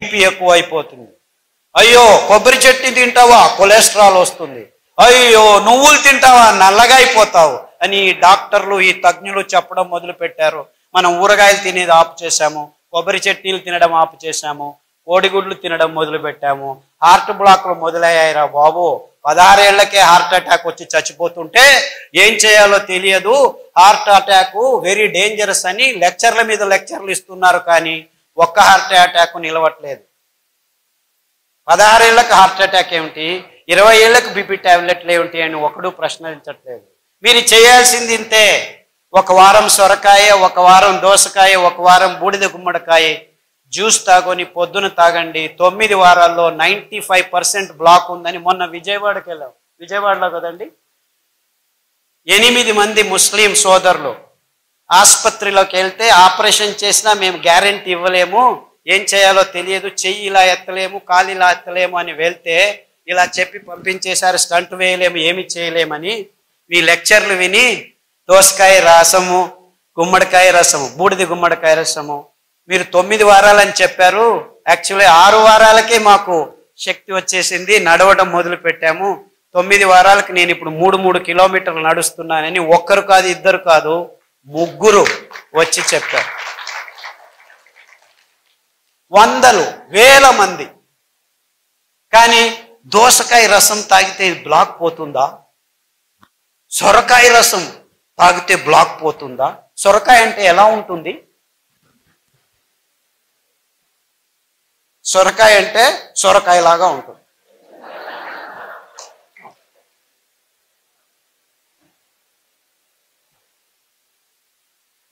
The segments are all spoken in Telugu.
బీపీ ఎక్కువ అయిపోతుంది. అయ్యో కొబ్బరి చట్నీ తింటావా కొలెస్ట్రాల్ వస్తుంది, అయ్యో నువ్వులు తింటావా నల్లగా అయిపోతావు అని డాక్టర్లు ఈ తజ్ఞులు చెప్పడం మొదలు పెట్టారు. మనం ఊరగాయలు తినేది ఆపు చేశాము, కొబ్బరి చట్నీలు తినడం ఆపు చేశాము, కోడిగుడ్లు తినడం మొదలు పెట్టాము. హార్ట్ బ్లాక్లు మొదలయ్యాయిరా బాబు. 16 ఏళ్లకే హార్ట్ అటాక్ వచ్చి చచ్చిపోతుంటే ఏం చేయాలో తెలియదు. హార్ట్ అటాక్ వెరీ డేంజరస్ అని లెక్చర్ల మీద లెక్చర్లు ఇస్తున్నారు, కానీ ఒక్క హార్ట్ అటాక్ నిలవట్లేదు. 16 ఏళ్లకు హార్ట్ అటాక్ ఏమిటి, 20 ఏళ్లకు బీపీ టాబ్లెట్లు ఏమిటి అని ఒకడు ప్రశ్నించట్లేదు. మీరు చేయాల్సింది ఇంతే. ఒక వారం సొరకాయ, ఒక వారం దోసకాయ, ఒక వారం బూడిద గుమ్మడికాయ జ్యూస్ తాగొని పొద్దున తాగండి. 9 వారాల్లో 95% బ్లాక్ ఉందని మొన్న విజయవాడకి వెళ్ళాం. విజయవాడలో కదండి, 8 మంది ముస్లిం సోదరులు ఆసుపత్రిలోకి వెళ్తే ఆపరేషన్ చేసినా మేము గ్యారెంటీ ఇవ్వలేము, ఏం చేయాలో తెలియదు, చెయ్యి ఇలా ఎత్తలేము, కాలు ఇలా ఎత్తలేము అని వెళ్తే ఇలా చెప్పి పంపించేశారు. స్టంట్ వేయలేము, ఏమి చేయలేమని. మీ లెక్చర్లు విని దోసకాయ రసము, గుమ్మడికాయ రసము, బూడిద గుమ్మడికాయ రసము మీరు 9 వారాలని చెప్పారు. యాక్చువల్లీ 6 వారాలకే మాకు శక్తి వచ్చేసింది, నడవడం మొదలు పెట్టాము. 9 వారాలకు నేను ఇప్పుడు 3 కిలోమీటర్లు నడుస్తున్నానని ఒక్కరు కాదు, ఇద్దరు కాదు, 3 వచ్చి చెప్పారు. వందలు వేల మంది. కానీ దోసకాయ రసం తాగితే బ్లాక్ పోతుందా? సొరకాయ రసం తాగితే బ్లాక్ పోతుందా? సొరకాయ అంటే ఎలా ఉంటుంది? సొరకాయ అంటే సొరకాయ లాగా ఉంటుంది.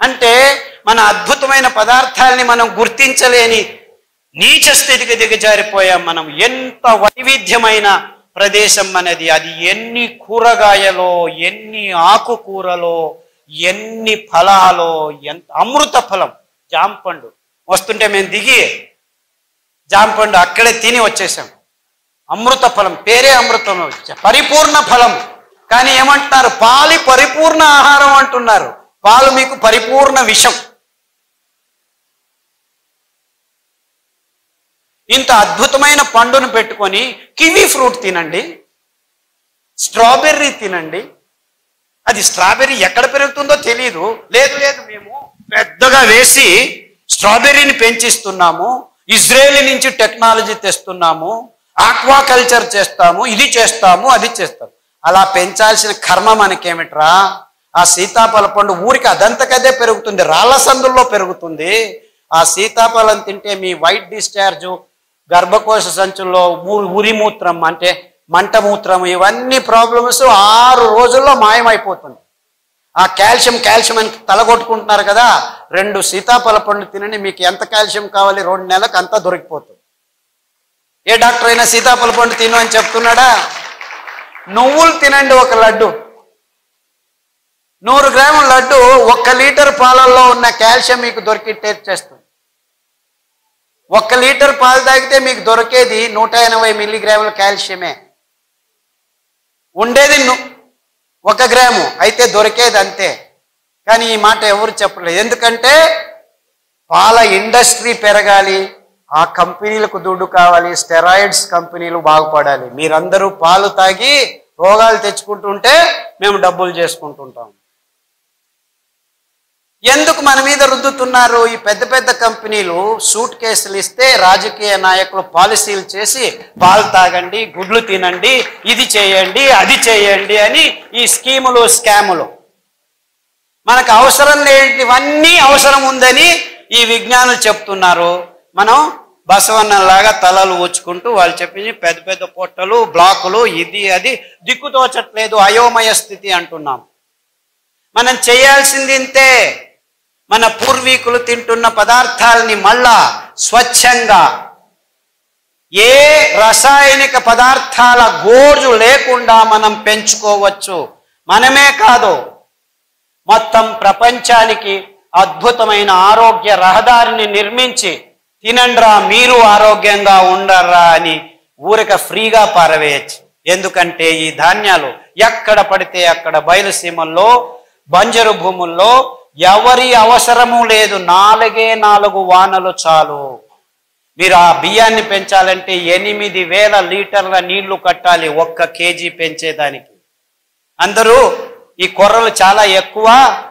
అంటే మన అద్భుతమైన పదార్థాలని మనం గుర్తించలేని నీచ స్థితికి దిగజారిపోయాం మనం. ఎంత వైవిధ్యమైన ప్రదేశం మనది. అది ఎన్ని కూరగాయలో, ఎన్ని ఆకుకూరలో, ఎన్ని ఫలాలో, ఎంత అమృత ఫలం. జాంపండు వస్తుంటే మేము దిగి జాంపండు అక్కడే తిని వచ్చేసాం. అమృత ఫలం, పేరే అమృతం, పరిపూర్ణ ఫలం. కానీ ఏమంటున్నారు? పాలు పరిపూర్ణ ఆహారం అంటున్నారు. పాలు మీకు పరిపూర్ణ విషం. ఇంత అద్భుతమైన పండును పెట్టుకొని కివీ ఫ్రూట్ తినండి, స్ట్రాబెర్రీ తినండి. అది స్ట్రాబెర్రీ ఎక్కడ పెరుగుతుందో తెలియదు. లేదు లేదు, మేము పెద్దగా వేసి స్ట్రాబెర్రీని పెంచిస్తున్నాము, ఇజ్రాయేల్ నుంచి టెక్నాలజీ తెస్తున్నాము, ఆక్వాకల్చర్ చేస్తాము, ఇది చేస్తాము, అది చేస్తాము. అలా పెంచాల్సిన కర్మ మనకేమిట్రా? ఆ సీతాఫల పండు ఊరికి అదంతకదే పెరుగుతుంది, రాళ్ల సందుల్లో పెరుగుతుంది. ఆ సీతాఫలం తింటే మీ వైట్ డిశ్చార్జు, గర్భకోశ సంచుల్లో ఉరిమూత్రం అంటే మంటమూత్రం, ఇవన్నీ ప్రాబ్లమ్స్ 6 రోజుల్లో మాయమైపోతుంది. ఆ కాల్షియం అని తలగొట్టుకుంటున్నారు కదా, 2 సీతాఫల పండు తినండి, మీకు ఎంత కాల్షియం కావాలి 2 నెలలకు అంతా దొరికిపోతుంది. ఏ డాక్టర్ అయినా సీతాఫల పండు తిను అని చెప్తున్నాడా? నువ్వులు తినండి, ఒక లడ్డు, 100 గ్రాముల లడ్డు 1 లీటర్ పాలల్లో ఉన్న కాల్షియం మీకు దొరికి టేస్ట్ చేస్తుంది. 1 లీటర్ పాలు తాగితే మీకు దొరికేది 180 మిల్లీగ్రాముల కాల్షియమే. ఉండేది 1 గ్రాము, అయితే దొరికేది అంతే. కానీ ఈ మాట ఎవరు చెప్పలేదు. ఎందుకంటే పాల ఇండస్ట్రీ పెరగాలి, ఆ కంపెనీలకు దుడ్డు కావాలి, స్టెరాయిడ్స్ కంపెనీలు బాగుపడాలి. మీరందరూ పాలు తాగి రోగాలు తెచ్చుకుంటుంటే మేము డబ్బులు చేసుకుంటుంటాం. ఎందుకు మన మీద రుద్దుతున్నారు? ఈ పెద్ద పెద్ద కంపెనీలు సూట్ కేసులు ఇస్తే రాజకీయ నాయకులు పాలసీలు చేసి పాలు తాగండి, గుడ్లు తినండి, ఇది చేయండి, అది చేయండి అని ఈ స్కీములు, స్కాములు. మనకు అవసరం లేనివన్నీ అవసరం ఉందని ఈ విజ్ఞానులు చెప్తున్నారు. మనం బసవన్నలాగా తలలు ఊచుకుంటూ వాళ్ళు చెప్పింది పెద్ద పెద్ద పొట్టలు, బ్లాకులు, ఇది అది దిక్కుతోచట్లేదు, అయోమయ స్థితి అంటున్నాం. మనం చేయాల్సింది ఇంతే. మన పూర్వీకులు తింటున్న పదార్థాలని మళ్ళా స్వచ్ఛంగా, ఏ రసాయనిక పదార్థాల గోజు లేకుండా మనం పెంచుకోవచ్చు. మనమే కాదు, మొత్తం ప్రపంచానికి అద్భుతమైన ఆరోగ్య రహదారిని నిర్మించి తినండ్రా మీరు ఆరోగ్యంగా ఉండర్రా అని ఊరిక ఫ్రీగా పారవేయచ్చు. ఎందుకంటే ఈ ధాన్యాలు ఎక్కడ పడితే అక్కడ బయలుసీమల్లో, బంజరు భూముల్లో ఎవరి అవసరము లేదు, 4 వానలు చాలు. మీరు ఆ బియ్యాన్ని పెంచాలంటే 8,000 లీటర్ల నీళ్లు కట్టాలి 1 కేజీ పెంచేదానికి. అందరూ ఈ కొర్రలు చాలా ఎక్కువ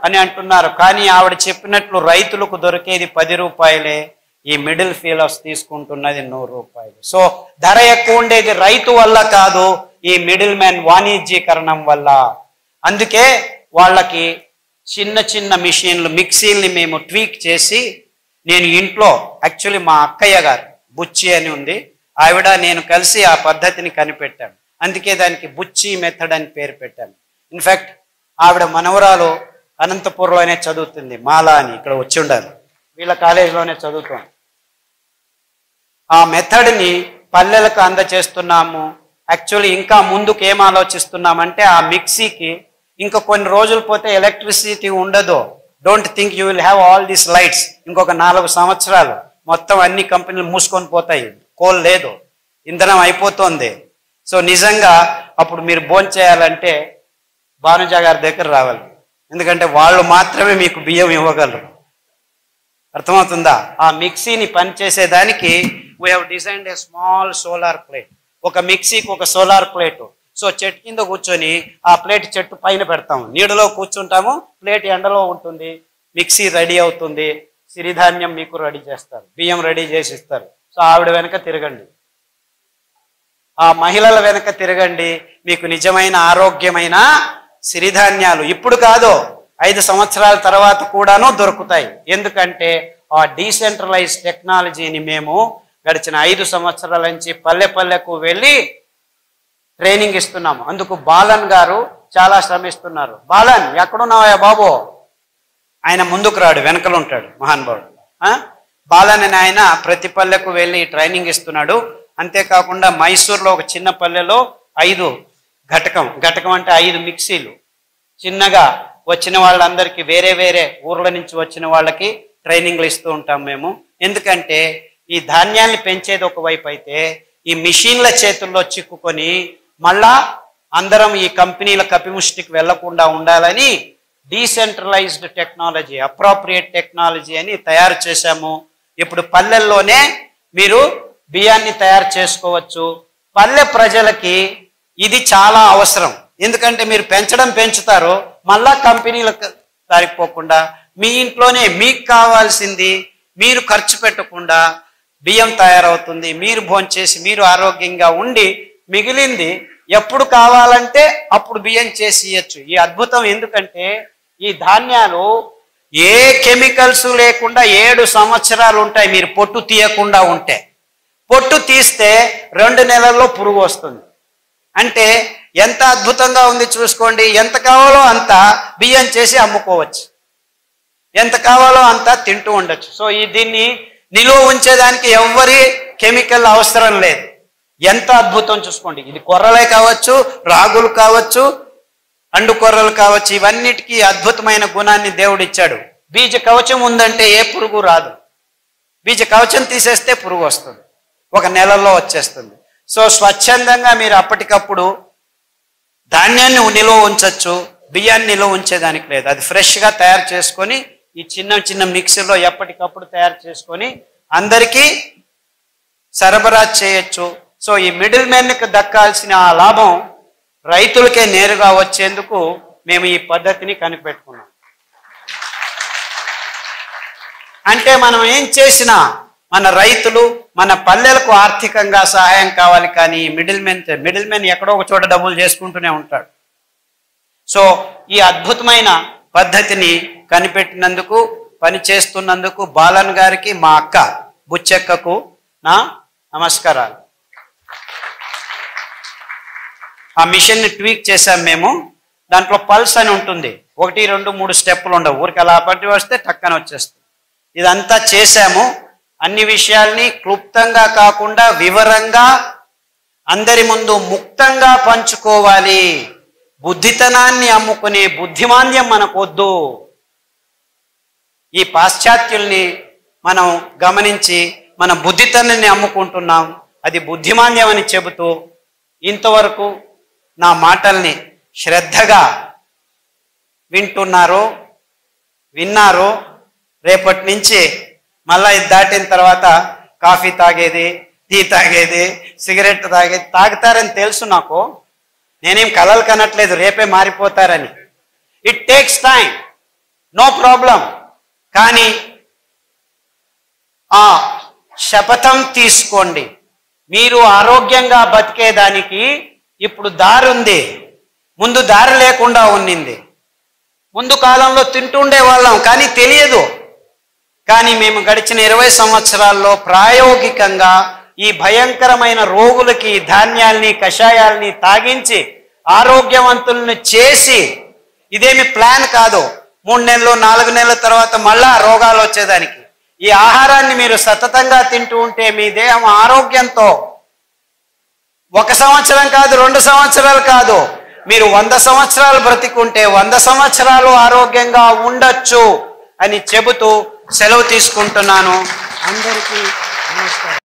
అని అంటున్నారు, కానీ ఆవిడ చెప్పినట్లు రైతులకు దొరికేది 10 రూపాయలే, ఈ మిడిల్ ఫీలర్స్ తీసుకుంటున్నది 100 రూపాయలు. సో ధర ఎక్కువ ఉండేది రైతు వల్ల కాదు, ఈ మిడిల్ మ్యాన్ వాణిజ్యీకరణం వల్ల. అందుకే వాళ్ళకి చిన్న చిన్న మిషన్లు, మిక్సీల్ని మేము ట్వీక్ చేసి, నేను ఇంట్లో యాక్చువల్లీ మా అక్కయ్య గారు బుచ్చి అని ఉంది, ఆవిడ నేను కలిసి ఆ పద్ధతిని కనిపెట్టాను. అందుకే దానికి బుచ్చి మెథడ్ అని పేరు పెట్టాను. ఇన్ఫ్యాక్ట్ ఆవిడ మనవరాలు అనంతపూర్లోనే చదువుతుంది, మాలా అని, ఇక్కడ వచ్చి ఉండాలి, వీళ్ళ కాలేజీలోనే చదువుతాం. ఆ మెథడ్ని పల్లెలకు అందచేస్తున్నాము. యాక్చువల్లీ ఇంకా ముందుకు ఏం ఆలోచిస్తున్నామంటే, ఆ మిక్సీకి ఇంకా కొన్ని రోజులు పోతే ఎలక్ట్రిసిటీ ఉండదు. Don't think you will have all these lights. ఇంకొక 4 సంవత్సరాలు మొత్తం అన్ని కంపెనీలు మూసుకొని పోతాయి, కోల్ లేదు, ఇంధనం అయిపోతుంది. సో నిజంగా అప్పుడు మీరు భోంచేయాలంటే భానుజా గారి దగ్గర రావాలి, ఎందుకంటే వాళ్ళు మాత్రమే మీకు బియ్యం ఇవ్వగలరు. అర్థమవుతుందా? ఆ మిక్సీని పనిచేసేదానికి we have designed a small solar plate. ఒక మిక్సీకి ఒక సోలార్ ప్లేటు. సో చెట్టు కింద కూర్చొని ఆ ప్లేట్ చెట్టు పైన పెడతాము, నీడలో కూర్చుంటాము, ప్లేట్ ఎండలో ఉంటుంది, మిక్సీ రెడీ అవుతుంది, సిరిధాన్యం మీకు రెడీ చేస్తారు, బియ్యం రెడీ చేసి ఇస్తారు. సో ఆవిడ వెనక తిరగండి, ఆ మహిళల వెనక తిరగండి, మీకు నిజమైన ఆరోగ్యమైన సిరిధాన్యాలు ఇప్పుడు కాదు 5 సంవత్సరాల తర్వాత కూడాను దొరుకుతాయి. ఎందుకంటే ఆ డీసెంట్రలైజ్ టెక్నాలజీని మేము గడిచిన 5 సంవత్సరాల నుంచి పల్లె పల్లెకు వెళ్ళి ట్రైనింగ్ ఇస్తున్నాము. అందుకు బాలన్ గారు చాలా శ్రమిస్తున్నారు. బాలన్ ఎక్కడున్నావా బాబు? ఆయన ముందుకు రాడు, వెనకలు ఉంటాడు మహానుభావుడు. బాలన్ అని ఆయన ప్రతి పల్లెకు వెళ్ళి ట్రైనింగ్ ఇస్తున్నాడు. అంతేకాకుండా మైసూర్లో ఒక చిన్న పల్లెలో 5 ఘటకం అంటే 5 మిక్సీలు చిన్నగా వచ్చిన వాళ్ళందరికీ, వేరే వేరే ఊర్ల నుంచి వచ్చిన వాళ్ళకి ట్రైనింగ్లు ఇస్తూ ఉంటాం మేము. ఎందుకంటే ఈ ధాన్యాన్ని పెంచేది ఒకవైపు అయితే, ఈ మిషన్ల చేతుల్లో చిక్కుకొని మళ్ళా అందరం ఈ కంపెనీల కపిముష్టికి వెళ్లకుండా ఉండాలని డీసెంట్రలైజ్డ్ టెక్నాలజీ, అప్రోప్రియేట్ టెక్నాలజీ అని తయారు చేశాము. ఇప్పుడు పల్లెల్లోనే మీరు బియ్యాన్ని తయారు చేసుకోవచ్చు. పల్లె ప్రజలకి ఇది చాలా అవసరం. ఎందుకంటే మీరు పెంచుతారు, మళ్ళా కంపెనీలకు దారిపోకుండా మీ ఇంట్లోనే మీకు కావాల్సింది మీరు ఖర్చు పెట్టకుండా బియ్యం తయారవుతుంది. మీరు భోంచేసి మీరు ఆరోగ్యంగా ఉండి మిగిలింది ఎప్పుడు కావాలంటే అప్పుడు బియ్యం చేసి ఇవ్వచ్చు. ఈ అద్భుతం ఎందుకంటే ఈ ధాన్యాలు ఏ కెమికల్స్ లేకుండా 7 సంవత్సరాలు ఉంటాయి. మీరు పొట్టు తీయకుండా ఉంటే, పొట్టు తీస్తే 2 నెలల్లో పురుగు వస్తుంది. అంటే ఎంత అద్భుతంగా ఉంది చూసుకోండి. ఎంత కావాలో అంత బియ్యం చేసి అమ్ముకోవచ్చు, ఎంత కావాలో అంత తింటూ ఉండొచ్చు. సో దీన్ని నిలువ ఉంచేదానికి ఎవ్వరి కెమికల్ అవసరం లేదు. ఎంత అద్భుతం చూసుకోండి. ఇది కొర్రలే కావచ్చు, రాగులు కావచ్చు, అండు కొర్రలు కావచ్చు, ఇవన్నిటికీ అద్భుతమైన గుణాన్ని దేవుడు ఇచ్చాడు. బీజ కవచం ఉందంటే ఏ పురుగు రాదు. బీజ కవచం తీసేస్తే పురుగు వస్తుంది, 1 నెలలో వచ్చేస్తుంది. సో స్వచ్ఛందంగా మీరు అప్పటికప్పుడు ధాన్యాన్ని నిలువ ఉంచవచ్చు, బియ్యాన్ని నిలువ ఉంచేదానికి లేదు. అది ఫ్రెష్గా తయారు చేసుకొని ఈ చిన్న మిక్సీలో ఎప్పటికప్పుడు తయారు చేసుకొని అందరికీ సరఫరా చేయొచ్చు. సో ఈ మిడిల్ మ్యాన్కి దక్కాల్సిన ఆ లాభం రైతులకే నేరుగా వచ్చేందుకు మేము ఈ పద్ధతిని కనిపెట్టుకున్నాం. అంటే మనం ఏం చేసినా మన రైతులు, మన పల్లెలకు ఆర్థికంగా సహాయం కావాలి, కానీ మిడిల్ మ్యాన్ ఎక్కడో ఒక చోట డబ్బులు చేసుకుంటూనే ఉంటాడు. సో ఈ అద్భుతమైన పద్ధతిని కనిపెట్టినందుకు, పని చేస్తున్నందుకు బాలన్ గారికి, మా అక్క బుచ్చెక్కకు నా నమస్కారాలు. ఆ మిషన్ని ట్వీక్ చేశాం మేము. దాంట్లో పల్స్ అని ఉంటుంది, 1, 2, 3 స్టెప్పులు ఉండవు, ఊరికి అలా పట్టి వస్తే టక్కన వచ్చేస్తుంది. ఇదంతా చేశాము. అన్ని విషయాల్ని క్లుప్తంగా కాకుండా వివరంగా అందరి ముందు ముక్తంగా పంచుకోవాలి. బుద్ధితనాన్ని అమ్ముకునే బుద్ధిమాంద్యం మనకొద్దు. ఈ పాశ్చాత్యుల్ని మనం గమనించి మన బుద్ధితనాన్ని అమ్ముకుంటున్నాం, అది బుద్ధిమాంద్యం అని చెబుతూ ఇంతవరకు నా మాటల్ని శ్రద్ధగా విన్నారు. రేపటి నుంచి మళ్ళా ఇది దాటిన తర్వాత కాఫీ తాగేది, టీ తాగేది, సిగరెట్ తాగేది తాగుతారని తెలుసు నాకు. నేనేం కలలు కనట్లేదు రేపే మారిపోతారని. It takes time, no problem. కానీ ఆ శపథం తీసుకోండి. మీరు ఆరోగ్యంగా బతికేదానికి ఇప్పుడు దారి ఉంది, ముందు దారి లేకుండా ఉన్నింది. ముందు కాలంలో తింటుండే వాళ్ళం కానీ తెలియదు. కానీ మేము గడిచిన 20 సంవత్సరాల్లో ప్రాయోగికంగా ఈ భయంకరమైన రోగులకి ధాన్యాల్ని కషాయాల్ని తాగించి ఆరోగ్యవంతుల్ని చేసి, ఇదేమి ప్లాన్ కాదు 3 నెలలు 4 నెలల తర్వాత మళ్ళా రోగాలు వచ్చేదానికి. ఈ ఆహారాన్ని మీరు సతతంగా తింటూ ఉంటే మీ దేహం ఆరోగ్యంతో 1 సంవత్సరం కాదు, 2 సంవత్సరాలు కాదు, మీరు 100 సంవత్సరాలు బ్రతికుంటే 100 సంవత్సరాలు ఆరోగ్యంగా ఉండొచ్చు అని చెబుతూ సెలవు తీసుకుంటున్నాను. అందరికీ నమస్కారం.